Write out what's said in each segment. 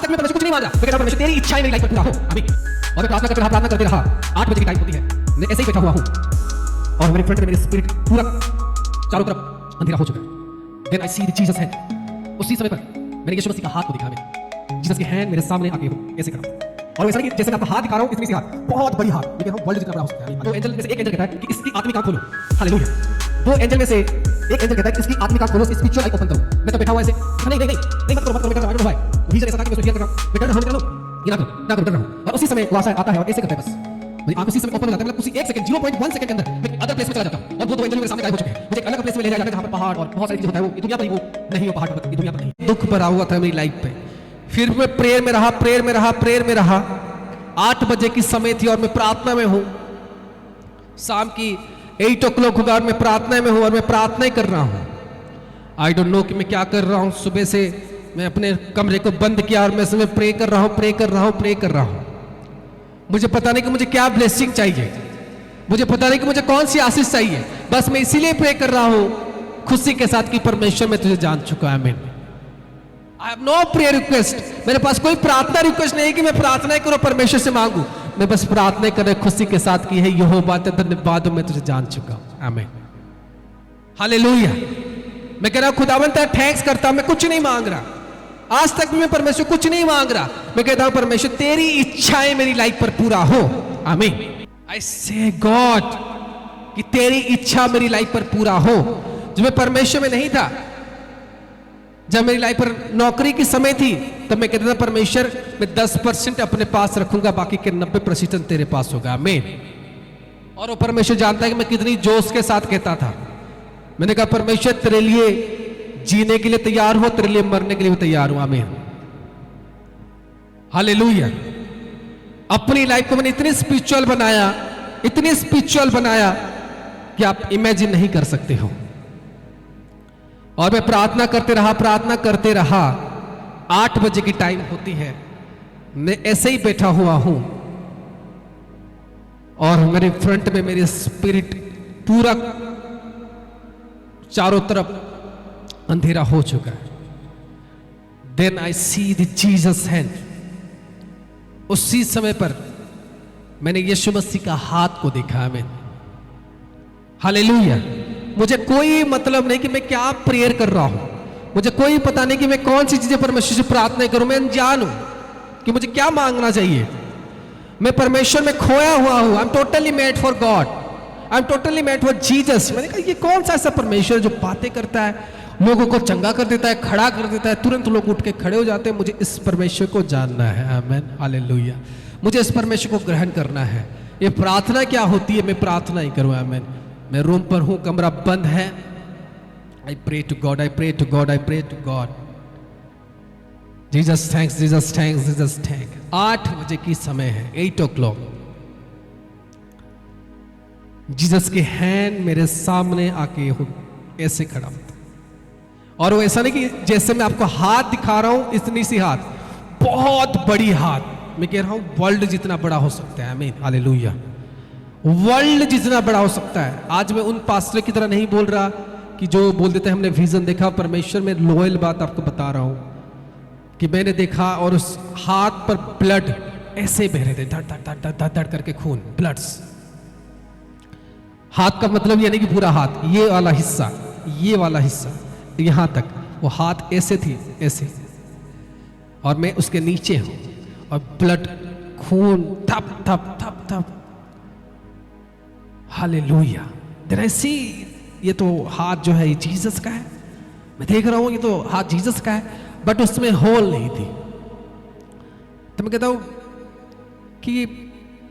तक मैं परमेश्वर कुछ नहीं मांगा। मैं कहता परमेश्वर तेरी इच्छाएं मेरी लाइफ में पूरा हो, आमीन। और मैं प्रार्थना करते रहा। 8 बजे की टाइम होती है, मैं ऐसे ही बैठा हुआ हूँ और मेरे फ्रंट में मेरी स्पिरिट पूरा चारों तरफ अंधेरा हो चुका है। Then I see the Jesus hand. उसी समय पर मैंने यीशु मसीह का हाथ को दिखा। मैं जीसस के हैंड मेरे सामने आके हो ऐसे खड़ा, और वैसा नहीं कि जैसे मैं आपका हाथ दिखा रहा हूँ इतनी सी हाथ, बहुत बड़ी हाथ, मैं कह रहा हूँ वर्ल्ड जितना बड़ा हो सकता है। 2 एंजल में से एक एंजल कहता है कि इसकी आत्मिक आंख खोलो, हालेलुया। 2 एंजल में से एक एंजल कहता है कि इसकी आत्मिक आंख खोलो, स्पिरिचुअल आई ओपन करो। मैं तो बैठा हुआ ऐसे, नहीं मत करो, मैं कर रहा हूं भाई। ऐसा था कि मैं सोच कर रहा हूं, मैं कर रहा हूं, ये ना करो, कर रहा हूं। और उसी समय वो आशा आता है और ऐसे करता है, बस मेरी आंख उसी समय ओपन हो जाता है। मतलब उसी 1 सेकंड 0.1 सेकंड के अंदर मैं अदर प्लेस में चला जाता हूं, और वो 2 एंजल मेरे सामने गायब हो चुके हैं। मुझे एक अलग प्लेस में ले जाया जाता है जहां पर पहाड़ और बहुत सारी चीजें होता है। वो दुनिया पर ही, वो नहीं, वो पहाड़ पर, दुनिया पर नहीं। दुख भरा हुआ था मेरी लाइफ पे। फिर मैं प्रेयर में रहा। 8 बजे की समय थी और मैं प्रार्थना में हूं। शाम की 8 o'clock होगा और मैं प्रार्थना में हूं और मैं प्रार्थना ही कर रहा हूं। आई डोंट नो कि मैं क्या कर रहा हूं। सुबह से मैं अपने कमरे को बंद किया और मैं इसमें प्रे कर रहा हूं। मुझे पता नहीं कि मुझे क्या ब्लेसिंग चाहिए, मुझे पता नहीं कि मुझे कौन सी आशीष चाहिए। बस मैं इसीलिए प्रे कर रहा हूं खुशी के साथ कि परमेश्वर मैं तुझे जान चुका है। I have no prayer request. मेरे पास कोई प्रार्थना रिक्वेस्ट नहीं कि मैं प्रार्थना करूं परमेश्वर से मांगू। मैं बस प्रार्थना कर रहा खुशी के साथ कि है यहोवा तेरा धन्यवाद, मैं तुझे जान चुका हूं। आमीन, हालेलुया। मैं कह रहा हूं खुदावंद तेरा थैंक्स करता, मैं कुछ नहीं मांग रहा। आज तक भी मैं परमेश्वर कुछ नहीं मांग रहा। मैं कहता हूं परमेश्वर तेरी इच्छाएं मेरी लाइफ पर पूरा हो, आमीन। आई से गॉड कि तेरी इच्छा मेरी लाइफ पर पूरा हो। जब मैं परमेश्वर में नहीं था, जब मेरी लाइफ पर नौकरी की समय थी, तब मैं कहता था परमेश्वर मैं 10% अपने पास रखूंगा, बाकी के 90% तेरे पास होगा, आमीन। और वो परमेश्वर जानता है कि मैं कितनी जोश के साथ कहता था। मैंने कहा परमेश्वर तेरे लिए जीने के लिए तैयार हो, तेरे लिए मरने के लिए भी तैयार हूं, आमीन, हालेलुया। अपनी लाइफ को मैंने इतनी स्पिरिचुअल बनाया कि आप इमेजिन नहीं कर सकते हो। और मैं प्रार्थना करते रहा। 8 बजे की टाइम होती है, मैं ऐसे ही बैठा हुआ हूं और मेरे फ्रंट में मेरी स्पिरिट पूरा चारों तरफ अंधेरा हो चुका है। Then I see the Jesus hand. उसी समय पर मैंने यीशु मसीह का हाथ को देखा। मैं हालेलुया। मुझे कोई मतलब नहीं कि मैं क्या प्रेयर कर रहा हूं, मुझे कोई पता नहीं कि मैं कौन सी चीजें परमेश्वर से प्रार्थना करूं। मैं जानूं कि मुझे क्या मांगना चाहिए। मैं परमेश्वर में खोया हुआ हूं। I am totally made for God, I am totally made for Jesus. मैंने कहा ये कौन सा ऐसा परमेश्वर जो बातें करता है, लोगों को चंगा कर देता है, खड़ा कर देता है, तुरंत लोग उठ के खड़े हो जाते हैं। मुझे इस परमेश्वर को जानना है, आमीन, हालेलुया। मुझे इस परमेश्वर को ग्रहण करना है। ये प्रार्थना क्या होती है, मैं प्रार्थना ही करूं, आमीन। मैं रूम पर हूं, कमरा बंद है। I pray to God, I pray to God, I pray to God. Jesus thanks, Jesus thanks, Jesus thank. 8 बजे की समय है, 8 o'clock। जीसस के हैंड मेरे सामने आके हो ऐसे खड़ा होता, और वो ऐसा नहीं कि जैसे मैं आपको हाथ दिखा रहा हूं इतनी सी हाथ, बहुत बड़ी हाथ। मैं कह रहा हूं वर्ल्ड जितना बड़ा हो सकता है, आमीन, हालेलुया। वर्ल्ड जितना बड़ा हो सकता है। आज मैं उन पास्टर की तरह नहीं बोल रहा कि जो बोल देते हैं हमने विजन देखा। परमेश्वर में लॉयल बात आपको बता रहा हूं कि मैंने देखा और उस हाथ पर ब्लड ऐसे बह रहे थे, धड़ धड़ धड़ धड़ धड़ करके खून, ब्लड्स। हाथ का मतलब ये नहीं कि पूरा हाथ, ये वाला हिस्सा यहां तक, वो हाथ ऐसे थी, ऐसे, और मैं उसके नीचे हूं और ब्लड, खून, थप थप थप थप, हालेलुया। देयर आई सी, ये तो हाथ जो है ये जीसस का है। मैं देख रहा हूं ये तो हाथ जीसस का है, बट उसमें होल नहीं थी। तो मैं कहता हूं कि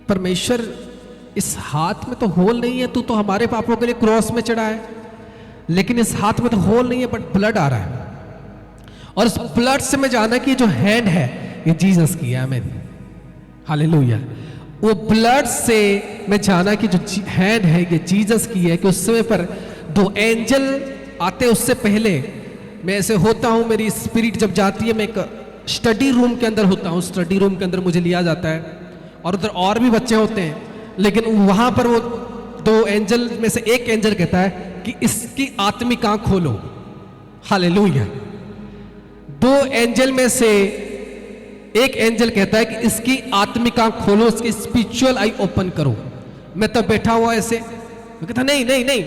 परमेश्वर इस हाथ में तो होल नहीं है, तू तो हमारे पापों के लिए क्रॉस में चढ़ा है, लेकिन इस हाथ में तो होल नहीं है, बट ब्लड आ रहा है। और इस ब्लड से मैं जाना कि जो हैंड है ये जीसस की है, आमीन, हालेलुया। वो ब्लड से मैं जाना कि जो हैंड है ये जीसस की है। कि उस समय पर 2 एंजल आते, उससे पहले मैं ऐसे होता हूं, मेरी स्पिरिट जब जाती है, मैं एक स्टडी रूम के अंदर होता हूं। स्टडी रूम के अंदर मुझे लिया जाता है और उधर और भी बच्चे होते हैं, लेकिन वहां पर वो 2 एंजल में से एक एंजल कहता है कि इसकी आत्मिक आंख खोलो, हालेलुया। 2 एंजल में से एक एंजल कहता है कि इसकी आत्मिक आंख खोलो, इसकी स्पिरिचुअल आई ओपन करो। मैं तब बैठा हुआ ऐसे, मैं कहता नहीं नहीं नहीं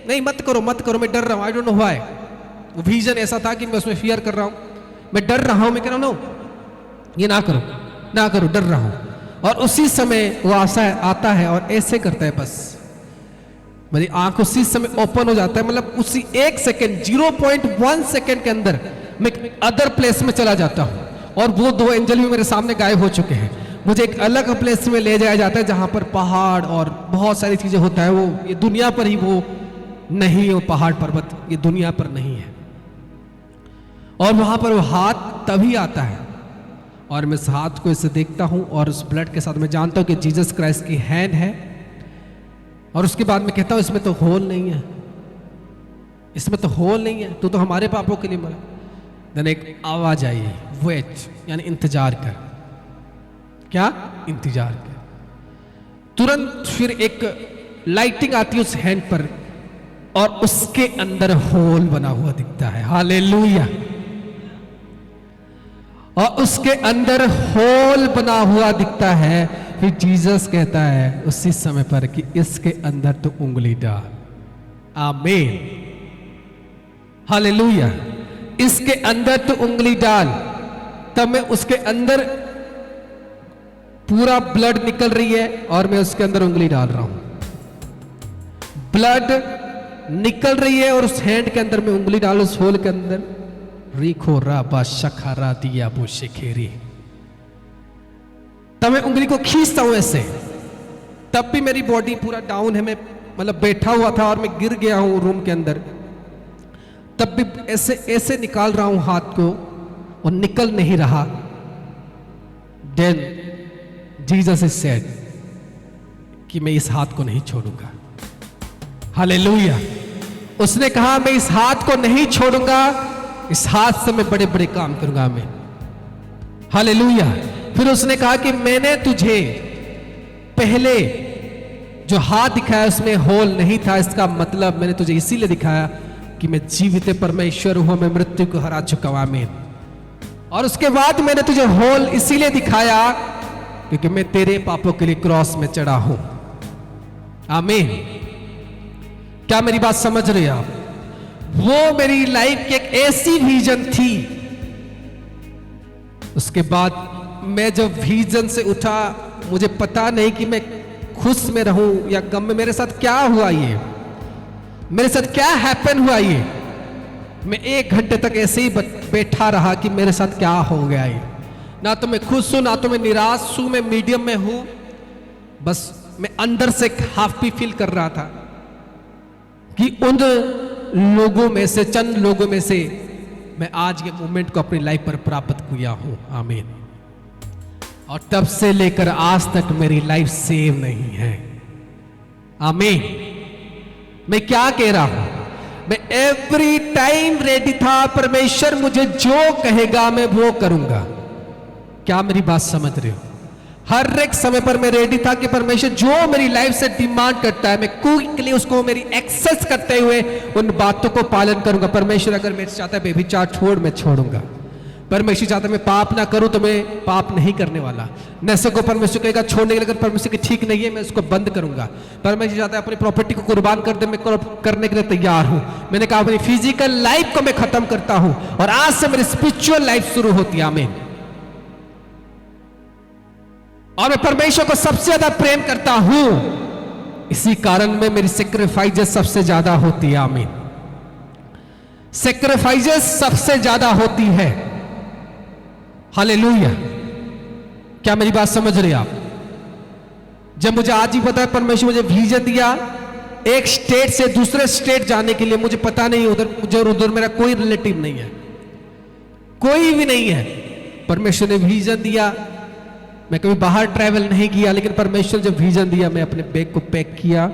नहीं, मत करो मत करो, मैं डर रहा हूँ, आई डोंट नो व्हाई। वो विजन ऐसा था कि मैं उसमें फियर कर रहा हूँ, मैं डर रहा हूँ, मैं कह रहा हूँ नो ये ना करो ना करो, डर रहा हूँ। और उसी समय वो आता है और ऐसे करता है, बस मेरी आंख उसी समय ओपन हो जाता है, मतलब उसी 1 सेकेंड 0.1 सेकेंड के अंदर मैं अदर प्लेस में चला जाता हूँ। और वो 2 एंजल भी मेरे सामने गायब हो चुके हैं। मुझे एक अलग प्लेस में ले जाया जाता है जहां पर पहाड़ और बहुत सारी चीजें होता है। वो ये दुनिया पर ही वो नहीं है, वो पहाड़ पर्वत ये दुनिया पर नहीं है। और वहां पर वो हाथ तभी आता है और मैं इस हाथ को ऐसे देखता हूं और उस ब्लड के साथ मैं जानता हूं कि जीसस क्राइस्ट की हैंड है। और उसके बाद मैं कहता हूं इसमें तो होल नहीं है, इसमें तो होल नहीं है, तू तो हमारे पापों के लिए मरा। देन एक आवाज आई, वेट, यानी इंतजार कर। क्या? इंतजार कर। तुरंत फिर एक लाइटिंग आती है उस हैंड पर और उसके अंदर होल बना हुआ दिखता है। हालेलुया। और उसके अंदर होल बना हुआ दिखता है। फिर जीसस कहता है उसी समय पर कि इसके अंदर तो उंगली डाल। आमीन। हालेलुया। इसके अंदर तो उंगली डाल। तब मैं उसके अंदर पूरा ब्लड निकल रही है और मैं उसके अंदर उंगली डाल रहा हूं। ब्लड निकल रही है और उस हैंड के अंदर मैं उंगली डालू, उस होल के अंदर। रीखो राबा शखारा दिया वो शेखेरी। तब मैं उंगली को खींचता हूं ऐसे, तब भी मेरी बॉडी पूरा डाउन है, मैं मतलब बैठा हुआ था और मैं गिर गया हूं रूम के अंदर। तब भी ऐसे ऐसे निकाल रहा हूं हाथ को और निकल नहीं रहा। देन जीसस इज सेड कि मैं इस हाथ को नहीं छोड़ूंगा। हालेलुया। उसने कहा मैं इस हाथ को नहीं छोड़ूंगा, इस हाथ से मैं बड़े बड़े काम करूंगा मैं। हालेलुया। फिर उसने कहा कि मैंने तुझे पहले जो हाथ दिखाया उसमें होल नहीं था, इसका मतलब मैंने तुझे इसीलिए दिखाया कि मैं जीवित परमेश्वर हूं, मैं मृत्यु को हरा चुका हूं। आमीन। और उसके बाद मैंने तुझे होल इसीलिए दिखाया क्योंकि मैं तेरे पापों के लिए क्रॉस में चढ़ा हूं। आमीन। क्या मेरी बात समझ रहे हैं आप? वो मेरी लाइफ की एक ऐसी विजन थी। उसके बाद मैं जब विजन से उठा, मुझे पता नहीं कि मैं खुश में रहूं या गम में। मेरे साथ क्या हुआ, ये मेरे साथ क्या हैपन हुआ, ये मैं 1 घंटे तक ऐसे ही बैठा रहा कि मेरे साथ क्या हो गया। ये ना तो मैं खुश हूं, ना तो मैं निराश हूं, मैं मीडियम में हूं। बस मैं अंदर से हैप्पी फील कर रहा था कि उन लोगों में से, चंद लोगों में से मैं आज ये मोमेंट को अपनी लाइफ पर प्राप्त किया हूं। आमीन। और तब से लेकर आज तक मेरी लाइफ सेव नहीं है। आमीन। मैं क्या कह रहा हूं? मैं एवरी टाइम रेडी था, परमेश्वर मुझे जो कहेगा मैं वो करूंगा। क्या मेरी बात समझ रहे हो? हर एक समय पर मैं रेडी था कि परमेश्वर जो मेरी लाइफ से डिमांड करता है मैं क्विकली उसको मेरी एक्सेस करते हुए उन बातों को पालन करूंगा। परमेश्वर अगर मेरे चाहता है बेविचार छोड़, मैं छोड़ूंगा। परमेश्वर चाहता है मैं पाप ना करूं तो मैं पाप नहीं करने वाला। नशे को परमेश्वर कहेगा छोड़ने के लिए, अगर परमेश्वर की ठीक नहीं है मैं उसको बंद करूंगा। परमेश्वर चाहता है अपनी प्रॉपर्टी को कुर्बान कर दे, मैं करने के लिए तैयार हूं। मैंने कहा अपनी फिजिकल लाइफ को मैं खत्म करता हूं और आज से मेरी स्पिरिचुअल लाइफ शुरू होती है। आमीन। और मैं परमेश्वर को सबसे ज्यादा प्रेम करता हूं, इसी कारण में मेरी सेक्रीफाइसेस सबसे ज्यादा होती है। आमीन। सेक्रीफाइसेस सबसे ज्यादा होती है। हालेलुया। क्या मेरी बात समझ रहे आप? जब मुझे आज ही पता है परमेश्वर मुझे विजन दिया एक स्टेट से दूसरे स्टेट जाने के लिए, मुझे पता नहीं उधर मेरा कोई रिलेटिव नहीं है, कोई भी नहीं है। परमेश्वर ने विजन दिया, मैं कभी बाहर ट्रैवल नहीं किया, लेकिन परमेश्वर जब विजन दिया मैं अपने बैग को पैक किया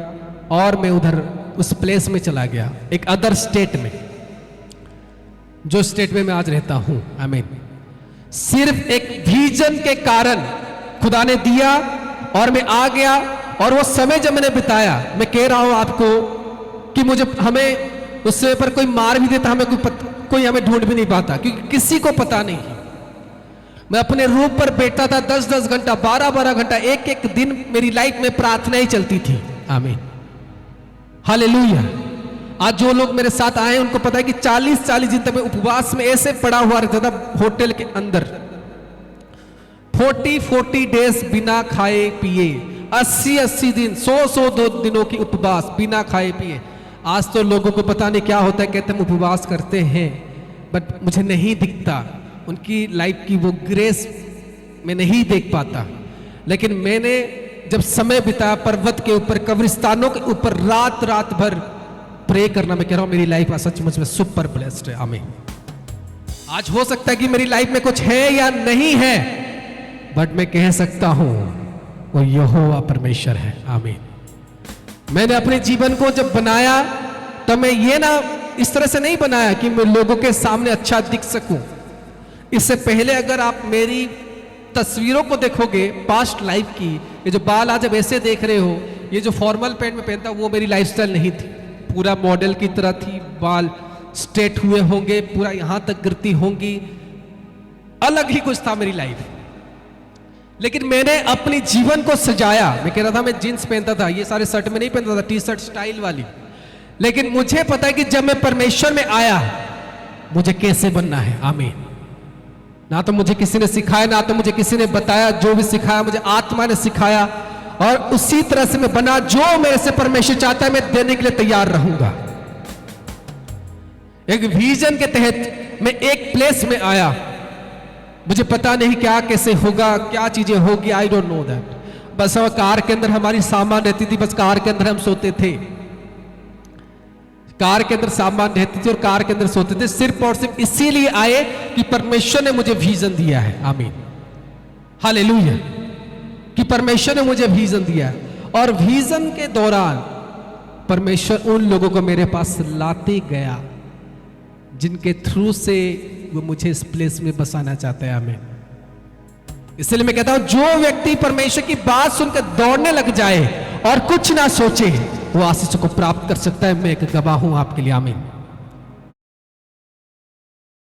और मैं उधर उस प्लेस में चला गया, एक अदर स्टेट में, जो स्टेट में मैं आज रहता हूं। आमीन। सिर्फ एक विजन के कारण खुदा ने दिया और मैं आ गया। और वो समय जब मैंने बिताया, मैं कह रहा हूं आपको कि मुझे हमें उस समय पर कोई मार भी देता, हमें कोई हमें ढूंढ भी नहीं पाता, क्योंकि किसी को पता नहीं। मैं अपने रूम पर बैठा था 10-10 घंटा, 12-12 घंटा, एक दिन मेरी लाइफ में प्रार्थना ही चलती थी। आमीन, हालेलुया। आज जो लोग मेरे साथ आए उनको पता है कि 40-40 दिन तक मैं उपवास में ऐसे पड़ा हुआ रहता था होटल के अंदर, 40 डेज बिना खाए पिए, 80 दिन, 100 दिनों की उपवास बिना खाए पिए। आज तो लोगों को पता नहीं क्या होता है, कहते हम उपवास करते हैं, बट मुझे नहीं दिखता, उनकी लाइफ की वो ग्रेस मैं नहीं देख पाता। लेकिन मैंने जब समय बिताया पर्वत के ऊपर, कब्रिस्तानों के ऊपर, रात भर प्रे करना, मैं कह रहा हूं मेरी लाइफ सचमुच में सुपर ब्लेस्ड है। आमीन। आज हो सकता है कि मेरी लाइफ में कुछ है या नहीं है, बट मैं कह सकता हूं वो यहोवा परमेश्वर है। आमीन। मैंने अपने जीवन को जब बनाया तब मैं ये ना इस तरह से नहीं बनाया कि मैं लोगों के सामने अच्छा दिख सकूं। इससे पहले अगर आप मेरी तस्वीरों को देखोगे पास्ट लाइफ की, ये जो बाल आज अब ऐसे देख रहे हो, ये जो फॉर्मल पैंट में पहनता, वो मेरी लाइफस्टाइल नहीं थी। पूरा मॉडल की तरह थी, बाल स्ट्रेट हुए होंगे, पूरा यहां तक गिरती होंगी, अलग ही कुछ था मेरी लाइफ। लेकिन मैंने अपनी जीवन को सजाया। मैं कह रहा था मैं जींस पहनता था, ये सारे शर्ट में नहीं पहनता था, टी शर्ट स्टाइल वाली। लेकिन मुझे पता है कि जब मैं परमेश्वर में आया मुझे कैसे बनना है। आमीन। ना तो मुझे किसी ने सिखाया, ना तो मुझे किसी ने बताया, जो भी सिखाया मुझे आत्मा ने सिखाया, और उसी तरह से मैं बना। जो मेरे से परमेश्वर चाहता है मैं देने के लिए तैयार रहूंगा। एक विजन के तहत मैं एक प्लेस में आया, मुझे पता नहीं क्या कैसे होगा, क्या चीजें होगी, I don't know that. Bus car के अंदर हमारी सामान रहती थी, बस कार के अंदर हम सोते थे, कार के अंदर सामान रहती थी और कार के अंदर सोते थे। सिर्फ और सिर्फ इसीलिए आए कि परमेश्वर ने मुझे विजन दिया है। आमीन, हालेलुया, कि परमेश्वर ने मुझे विजन दिया है। और विजन के दौरान परमेश्वर उन लोगों को मेरे पास लाते गया जिनके थ्रू से वो मुझे इस प्लेस में बसाना चाहता है। आमीन। इसलिए मैं कहता हूं जो व्यक्ति परमेश्वर की बात सुनकर दौड़ने लग जाए और कुछ ना सोचे, वो आशीष को प्राप्त कर सकता है। मैं एक गवाह हूं आपके लिए। आमीन।